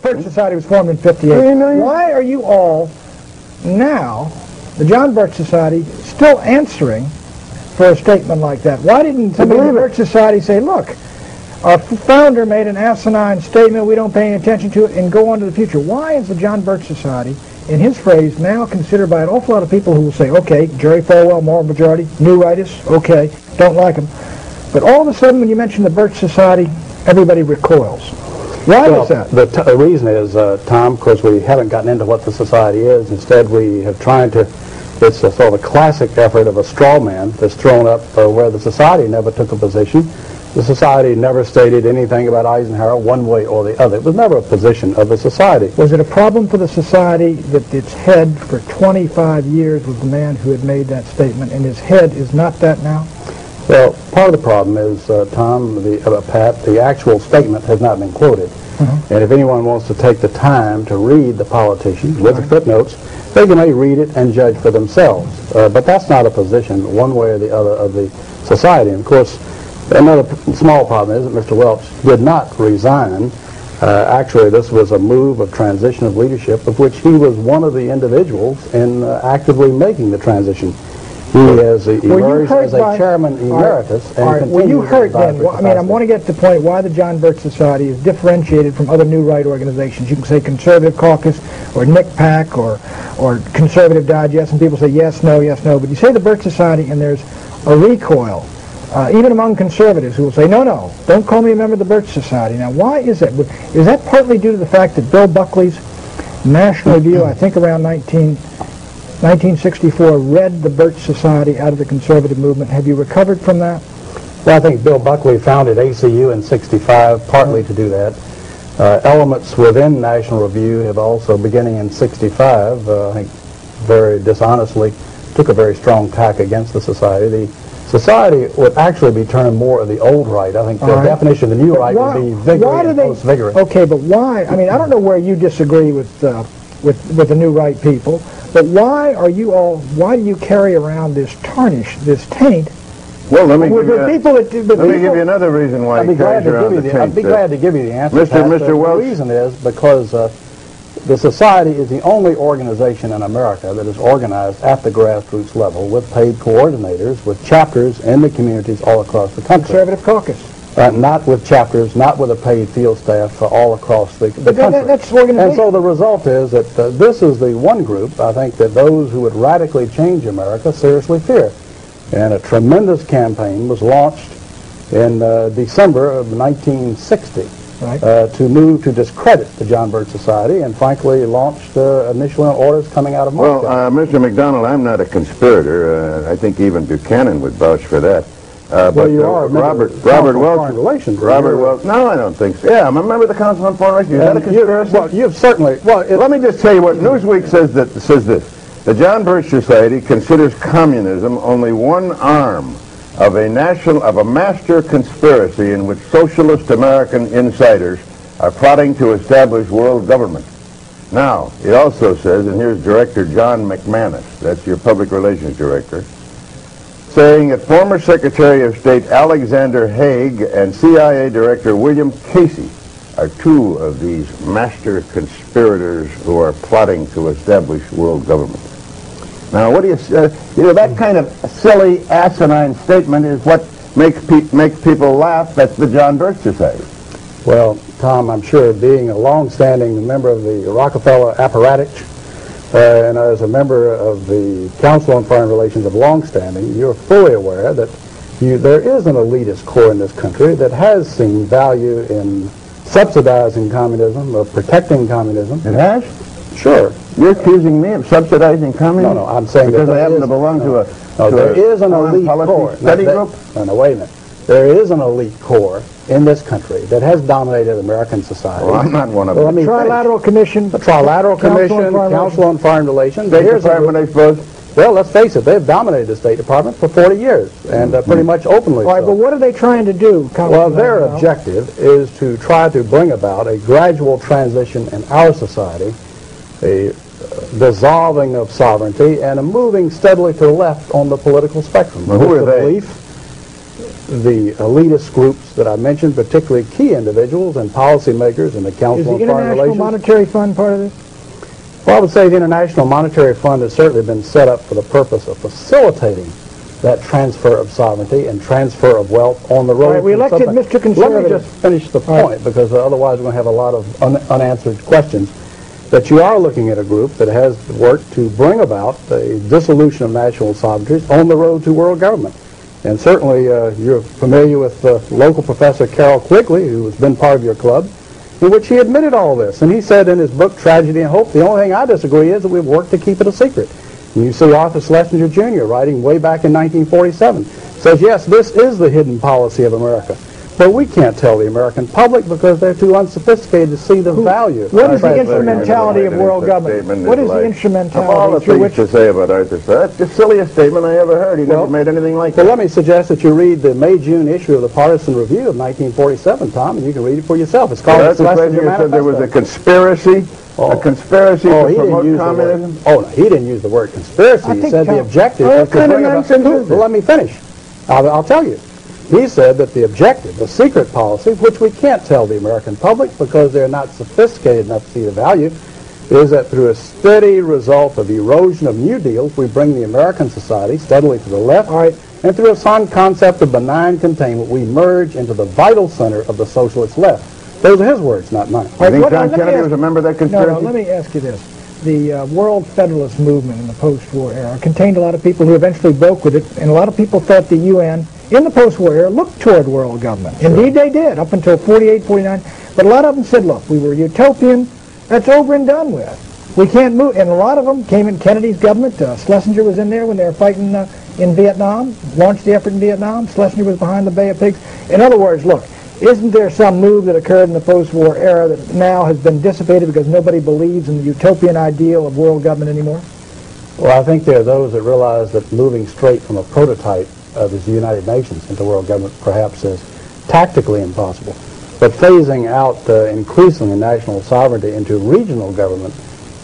Birch Society was formed in '58. Why are you all now, the John Birch Society, still answering for a statement like that? Why didn't somebody in the Birch Society say, look, our founder made an asinine statement, we don't pay any attention to it, and go on to the future? Why is the John Birch Society, in his phrase, now considered by an awful lot of people who will say, okay, Jerry Falwell, moral majority, new rightists, okay, don't like them. But all of a sudden, when you mention the Birch Society, everybody recoils. Why is that? The reason is, Tom, because we haven't gotten into what the society is. Instead, we have tried to, it's a sort of a classic effort of a straw man that's thrown up where the society never took a position. The society never stated anything about Eisenhower one way or the other. It was never a position of the society. Was it a problem for the society that its head for 25 years was the man who had made that statement, and his head is not that now? Well, part of the problem is, Tom, Pat, the actual statement has not been quoted. And if anyone wants to take the time to read the politician with the footnotes, they can read it and judge for themselves. But that's not a position one way or the other of the society. And of course, another small problem is that Mr. Welch did not resign. Actually, this was a move of transition of leadership, of which he was one of the individuals in actively making the transition. He has emerged as a chairman emeritus. Well, you heard then, I want to get to the point why the John Birch Society is differentiated from other new right organizations. You can say Conservative Caucus or NICPAC or Conservative Digest, and people say yes, no, but you say the Birch Society and there's a recoil, even among conservatives who will say, no, don't call me a member of the Birch Society. Now, why is that? Is that partly due to the fact that Bill Buckley's National Review, I think around 1964, read the Birch Society out of the conservative movement? Have you recovered from that? Well, I think Bill Buckley founded ACU in '65 partly to do that. Elements within National Review have also, beginning in '65, I think very dishonestly, took a very strong tack against the society. The society would actually be termed more of the old right. I think the definition of the new right would be vigorous and post-vigorous. Okay, but why? I mean, I don't know where you disagree with the new right people, but why do you carry around this tarnish, this taint? Well, let me give you another reason why he carries around the taint. I'd be glad to give you the answer. Mr. Welch. The reason is because the society is the only organization in America that is organized at the grassroots level with paid coordinators, with chapters in the communities all across the country. Conservative Caucus. Not with chapters, not with a paid field staff all across the country. That's organization. And so the result is that this is the one group, I think, that those who would radically change America seriously fear. And a tremendous campaign was launched in December of 1960 to move to discredit the John Birch Society, and frankly launched initially on orders coming out of Moscow. Well, Mr. McDonald, I'm not a conspirator. I think even Buchanan would vouch for that. Well, you are Robert Welch. Robert Welch. No, I don't think so. Yeah, I'm a member of the Council on Foreign Relations. Is that a conspiracy? Well, you've certainly. Well, let me just tell you what Newsweek says this. The John Birch Society considers communism only one arm of a master conspiracy in which socialist American insiders are plotting to establish world government. Now, it also says, and here's Director John McManus, that's your public relations director, saying that former Secretary of State Alexander Haig and CIA Director William Casey are two of these master conspirators who are plotting to establish world government. Now, what do you say? That kind of silly, asinine statement is what makes people laugh. That's the John Birch Society. Well, Tom, I'm sure being a long-standing member of the Rockefeller apparatus and as a member of the Council on Foreign Relations of long-standing, you're fully aware that there is an elitist core in this country that has seen value in subsidizing communism, of protecting communism. It has? Sure. You're accusing me of subsidizing communism? No, I'm saying because I happen to belong to a there is an elite core. Study group? No, wait a minute. There is an elite core in this country that has dominated American society. Well, I'm not one of them. The Trilateral Commission. The Trilateral Commission, Council on Foreign Relations. State Department, I suppose. Well, let's face it, they've dominated the State Department for 40 years, and pretty much openly. All right, but what are they trying to do? Well, their objective is to try to bring about a gradual transition in our society, a dissolving of sovereignty, and a moving steadily to the left on the political spectrum. Well, who are they? the elitist groups that I mentioned, particularly key individuals and policymakers in the Council on Foreign Relations. Is the International Monetary Fund part of this? Well, I would say the International Monetary Fund has certainly been set up for the purpose of facilitating that transfer of sovereignty and transfer of wealth on the road. All right, we elected Mr. Conservative. Let me just finish the point, because otherwise we're going to have a lot of unanswered questions. That you are looking at a group that has worked to bring about the dissolution of national sovereignties on the road to world government. And certainly you're familiar with local professor Carroll Quigley, who has been part of your club, in which he admitted all this. And he said in his book, Tragedy and Hope, the only thing I disagree is that we've worked to keep it a secret. And you see Arthur Schlesinger Jr. writing way back in 1947, says, yes, this is the hidden policy of America. But we can't tell the American public because they're too unsophisticated to see the value. What is the instrumentality of world government? What is the instrumentality? Of all the things to say about Arthur, that's the silliest statement I ever heard. He never made anything like that. Well, let me suggest that you read the May-June issue of the Partisan Review of 1947, Tom, and you can read it for yourself. It's called Arthur Schlesinger said there was a conspiracy. A conspiracy to promote communism? No, he didn't use the word conspiracy. He said the objective was to bring about... Well, let me finish. I'll tell you. He said that the objective, the secret policy, which we can't tell the American public because they're not sophisticated enough to see the value, is that through a steady result of erosion of New Deals, we bring the American society steadily to the left, and through a sound concept of benign containment, we merge into the vital center of the socialist left. Those are his words, not mine. I think John Kennedy was a member of that conspiracy? No, let me ask you this. The World Federalist movement in the post-war era contained a lot of people who eventually broke with it, and a lot of people thought the UN in the post-war era looked toward world government. Indeed they did, up until 48, 49. But a lot of them said, look, we were utopian, that's over and done with. We can't move. And a lot of them came in Kennedy's government. Schlesinger was in there when they were fighting in Vietnam, launched the effort in Vietnam. Schlesinger was behind the Bay of Pigs. In other words, look, isn't there some move that occurred in the post-war era that now has been dissipated because nobody believes in the utopian ideal of world government anymore? Well, I think there are those that realize that moving straight from a prototype of the United Nations into world government perhaps is tactically impossible. But phasing out increasingly national sovereignty into regional government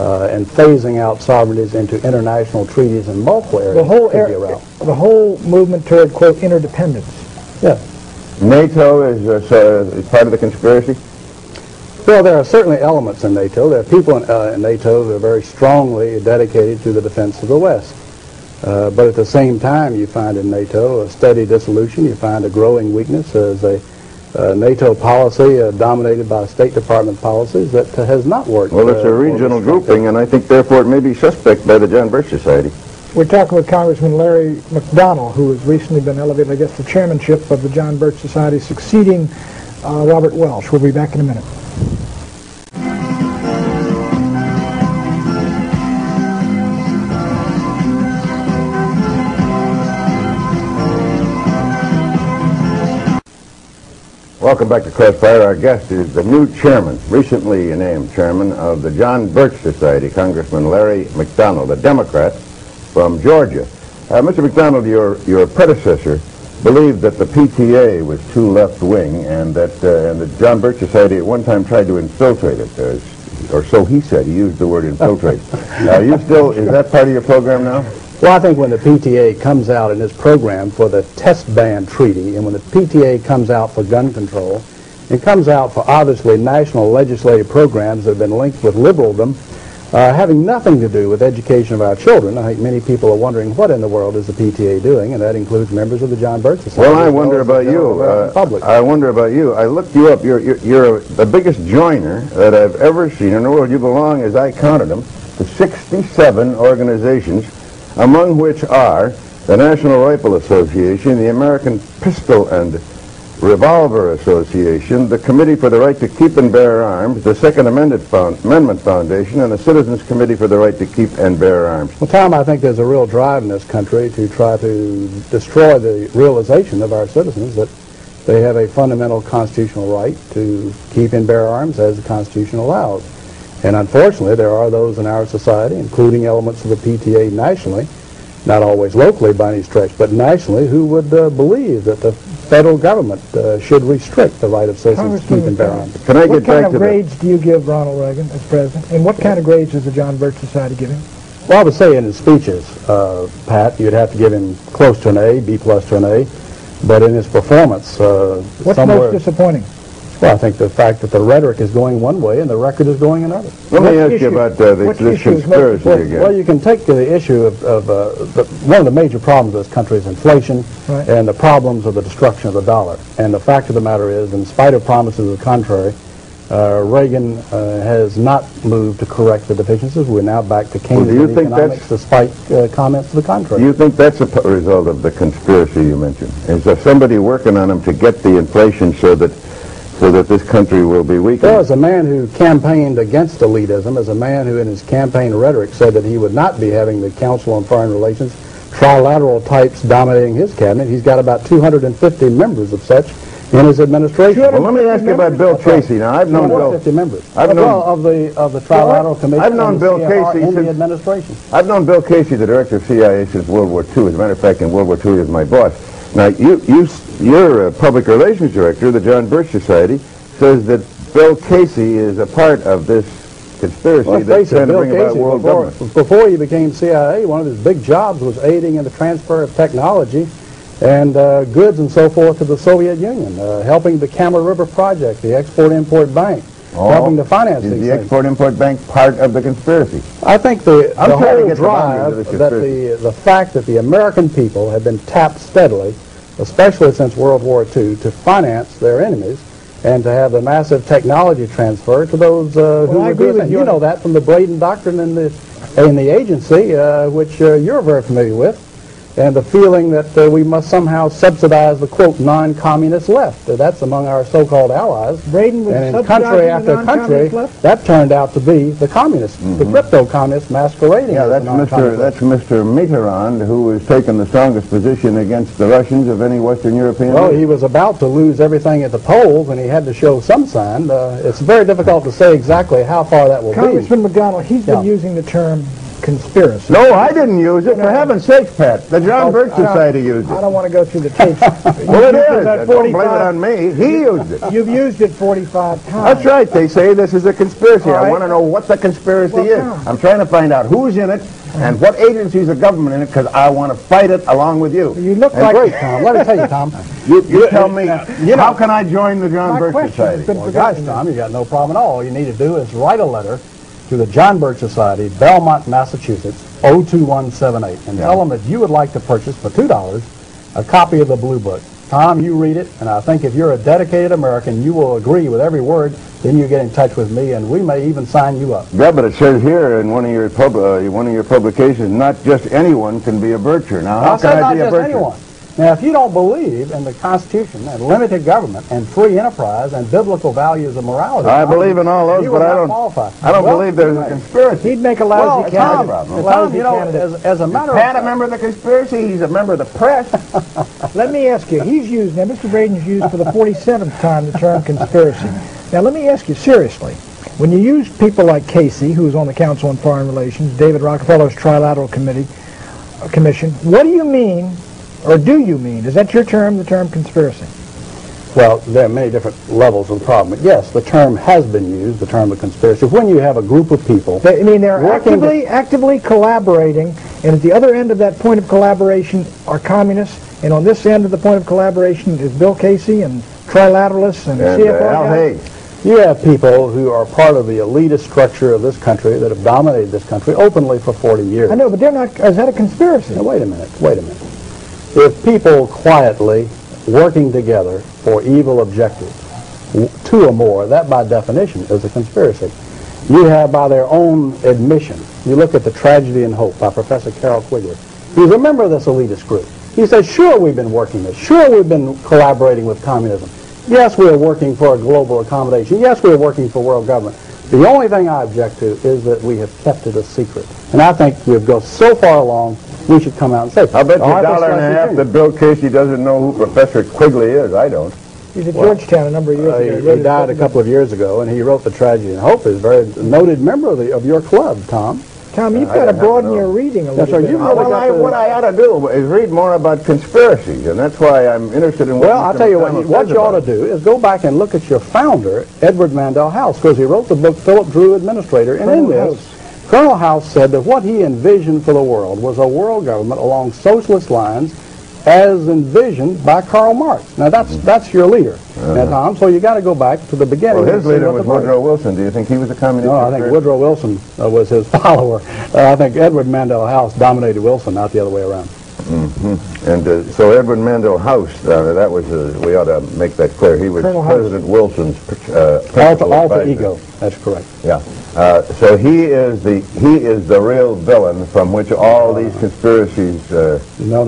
and phasing out sovereignties into international treaties in multiple areas the whole movement toward, quote, interdependence. Yeah. NATO is part of the conspiracy? Well, there are certainly elements in NATO. There are people in NATO who are very strongly dedicated to the defense of the West. But at the same time, you find in NATO a steady dissolution. You find a growing weakness as a NATO policy dominated by State Department policies that has not worked. Well, it's a regional grouping, and I think, therefore, it may be suspect by the John Birch Society. We're talking with Congressman Larry McDonald, who has recently been elevated, I guess, to chairmanship of the John Birch Society, succeeding Robert Welsh. We'll be back in a minute. Welcome back to Crossfire. Our guest is the new chairman, recently named chairman of the John Birch Society, Congressman Larry McDonald, a Democrat from Georgia. Mr. McDonald, your predecessor believed that the PTA was too left-wing and that the John Birch Society at one time tried to infiltrate it, or so he said. He used the word infiltrate. Is that part of your program now? Well, I think when the PTA comes out in its program for the test ban treaty, and when the PTA comes out for gun control, it comes out for obviously national legislative programs that have been linked with liberaldom, having nothing to do with education of our children. I think many people are wondering what in the world is the PTA doing, and that includes members of the John Birch Society. Well, I wonder about you. I wonder about you. I looked you up. You're the biggest joiner that I've ever seen in the world. You belong, as I counted them, to 67 organizations, among which are the National Rifle Association, the American Pistol and Revolver Association, the Committee for the Right to Keep and Bear Arms, the Second Amendment Foundation, and the Citizens Committee for the Right to Keep and Bear Arms. Well, Tom, I think there's a real drive in this country to try to destroy the realization of our citizens that they have a fundamental constitutional right to keep and bear arms as the Constitution allows. And unfortunately, there are those in our society, including elements of the PTA nationally, not always locally by any stretch, but nationally, who would believe that the federal government should restrict the right of citizens to keep and bear arms. Can I get back to What kind of grades do you give Ronald Reagan as president? And what kind of grades does the John Birch Society give him? Well, I would say in his speeches, Pat, you'd have to give him close to an A, B plus to an A. But in his performance, what's somewhere... most disappointing? Well, I think the fact that the rhetoric is going one way and the record is going another. Let me ask you about this conspiracy again. Well, you can take the issue of one of the major problems of this country is inflation and the problems of the destruction of the dollar. And the fact of the matter is, in spite of promises of the contrary, Reagan has not moved to correct the deficiencies. We're now back to Keynesian economics despite comments to the contrary. Do you think that's a result of the conspiracy you mentioned? Is there somebody working on them to get the inflation so that this country will be weakened? Well, as a man who campaigned against elitism, as a man who in his campaign rhetoric said that he would not be having the Council on Foreign Relations trilateral types dominating his cabinet, he's got about 250 members of such in his administration. Well, let me ask you about Bill Casey. Now, I've known Bill. 50 members. Of the Trilateral Commission. I've known Bill Casey in the administration. I've known Bill Casey, the director of CIA, since World War II. As a matter of fact, in World War II, he was my boss. Now, you're a public relations director. The John Birch Society says that Bill Casey is a part of this conspiracy that's trying to bring about world government. Before he became CIA, one of his big jobs was aiding in the transfer of technology and goods and so forth to the Soviet Union, helping the Kama River Project, the Export-Import Bank, helping to finance these things. Is the Export-Import Bank part of the conspiracy? I think the whole drive, the fact that the American people have been tapped steadily, especially since World War II, to finance their enemies and to have the massive technology transfer to those who were doing it. You know that from the Braden Doctrine in the agency, which you're very familiar with. And the feeling that we must somehow subsidize the, quote, non-communist left. That's among our so-called allies. Braden was and in country after country, that turned out to be the communists, the crypto-communists masquerading as that's Mr. Mitterrand, who has taken the strongest position against the Russians of any Western European Well, nation. he was about to lose everything at the polls, and he had to show some sign. It's very difficult to say exactly how far that will be. Congressman McDonald, he's been using the term conspiracy. No, I didn't use it. For heaven's sakes, Pat. The John Birch Society used it. I don't want to go through the tapes. Well, it is. Don't blame it on me. He used it. You've used it 45 times. That's right. They say this is a conspiracy. Right. I want to know what the conspiracy is. I'm trying to find out who's in it and what agencies of government in it, because I want to fight it along with you. You look like... Great, Tom. Let me tell you, Tom. You tell me, how can I join the John Birch Society? Well, gosh, Tom, you got no problem at all. All you need to do is write a letter to the John Birch Society, Belmont, Massachusetts, 02178, and tell them that you would like to purchase for $2 a copy of the Blue Book. Tom, you read it, and I think if you're a dedicated American, you will agree with every word. Then you get in touch with me, and we may even sign you up. Yeah, but it says here in one of your publications, not just anyone can be a Bircher. Now, how can I be a Bircher? Anyone. Now, if you don't believe in the Constitution and limited government and free enterprise and biblical values of morality, I believe in all those, but I don't believe there's a conspiracy. He'd make a lousy candidate. Tom, you know, as a matter of fact, a member of the conspiracy, he's a member of the press. Let me ask you, Mr. Braden's used for the 47th time the term conspiracy. Now, let me ask you seriously. When you use people like Casey, who's on the Council on Foreign Relations, David Rockefeller's Trilateral Commission, what do you mean, or do you mean, is that your term, the term conspiracy? Well, there are many different levels of the problem. But yes, the term has been used, the term of conspiracy. When you have a group of people... they're actively collaborating, and at the other end of that point of collaboration are communists, and on this end of the point of collaboration is Bill Casey and trilateralists and CFR. Al Haig. You have people who are part of the elitist structure of this country that have dominated this country openly for 40 years. I know, but they're not... Is that a conspiracy? Now, wait a minute. If people quietly working together for evil objectives, two or more, that by definition is a conspiracy. You have, by their own admission, you look at The Tragedy and Hope by Professor Carroll Quigley. He's a member of this elitist group. He says, sure, we've been working this. Sure, we've been collaborating with communism. Yes, we're working for a global accommodation. Yes, we're working for world government. The only thing I object to is that we have kept it a secret. And I think we've gone so far along, we should come out and say, I bet you $1.50 that Bill Casey doesn't know who Professor Quigley is. I don't. He's at Georgetown a number of years ago. He died a couple of years ago, and he wrote The Tragedy and Hope. Is a very noted member of your club, Tom. Tom, you've got to broaden your reading a little bit. What I ought to do is read more about conspiracies, and that's why I'm interested in what I'll tell you what you ought to do is go back and look at your founder, Edward Mandell House, because he wrote the book Philip Drew Administrator, and in this, Colonel House said that what he envisioned for the world was a world government along socialist lines as envisioned by Karl Marx. Now that's your leader, now, Tom. So you got to go back to the beginning. Well, his leader was Woodrow Wilson. Do you think he was a communist? No, I think Woodrow Wilson was his follower. I think Edward Mandell House dominated Wilson, not the other way around. And so Edward Mandell House, that was we ought to make that clear. He was President Wilson's alter ego. That's correct. Yeah. So he is the real villain from which all these conspiracies. No.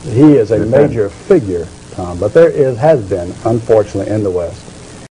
He is a major figure, Tom. But there has been, unfortunately, in the West,